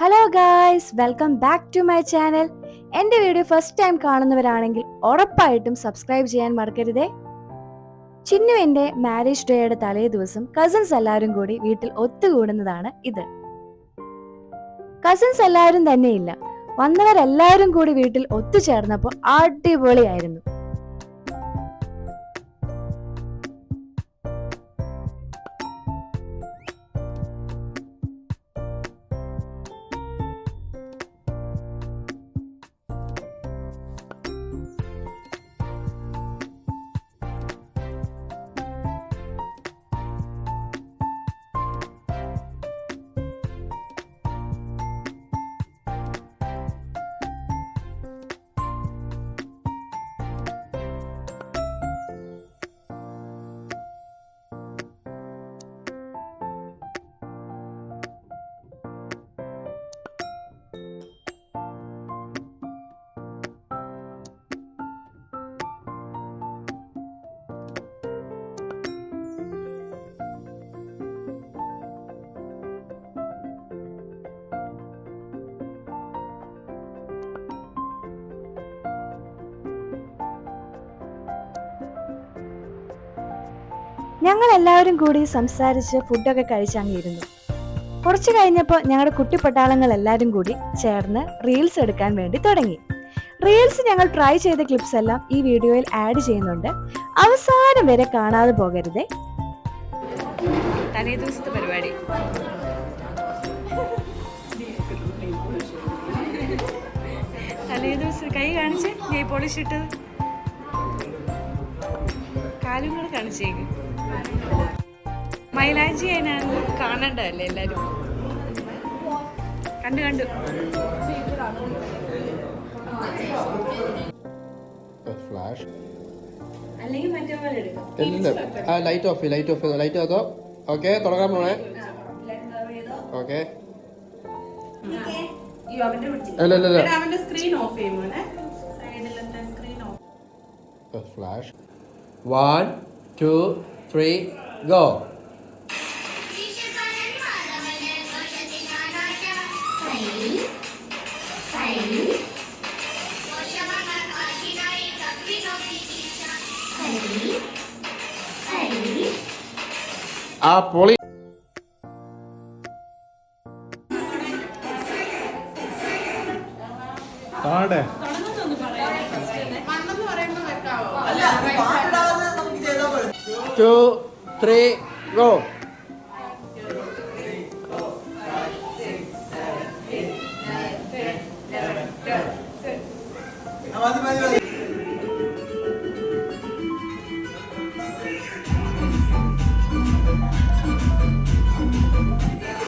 Hello guys, welcome back to my channel. എൻ്റെ video first time കാണുന്നവരാണെങ്കിൽ ഉറപ്പായിട്ടും subscribe ചെയ്യാൻ മറക്കരുതേ. ചിന്നുവിൻ്റെ മാരേജ് ഡേയുടെ തലേ ദിവസം കസിൻസ് എല്ലാവരും കൂടി വീട്ടിൽ ഒത്തുകൂടുന്നതാണ് ഇത്. കസിൻസ് എല്ലാവരും തന്നെയില്ല, വന്നവരെല്ലാവരും കൂടി വീട്ടിൽ ഒത്തുചേർന്നപ്പോൾ അടിപൊളിയായിരുന്നു. ഞങ്ങൾ എല്ലാവരും കൂടി സംസാരിച്ച് ഫുഡൊക്കെ കഴിച്ചങ്ങിരുന്നു. കുറച്ച് കഴിഞ്ഞപ്പോൾ ഞങ്ങളുടെ കുട്ടിപ്പട്ടാളങ്ങൾ എല്ലാവരും കൂടി ചേർന്ന് റീൽസ് എടുക്കാൻ വേണ്ടി തുടങ്ങി. റീൽസ് ഞങ്ങൾ ട്രൈ ചെയ്ത ക്ലിപ്സ് എല്ലാം ഈ വീഡിയോയിൽ ആഡ് ചെയ്യുന്നുണ്ട്. അവസാനം വരെ കാണാതെ പോകരുതേ. തലേ ദിവസത്തെ പരിപാടി തലേ ദിവസം കൈ കാണിച്ച് നെയ് പോളിഷ് ഇട്ടത് കാലും കൂടെ കാണിച്ചേക്ക്. മൈലാഞ്ചി അതിനാണ് കാണണ്ടല്ലേ എല്ലാരും. കണ്ടു അല്ലെങ്കിൽ മറ്റേ പോലെ എടുക്കാം. ലൈറ്റ് ആക്കോ. ഓക്കെ, തുടങ്ങാൻ പോണേ. Okay, flash. 1 2 3 go. ആ പൊളി. കാണട്ടെ. 2 3 go.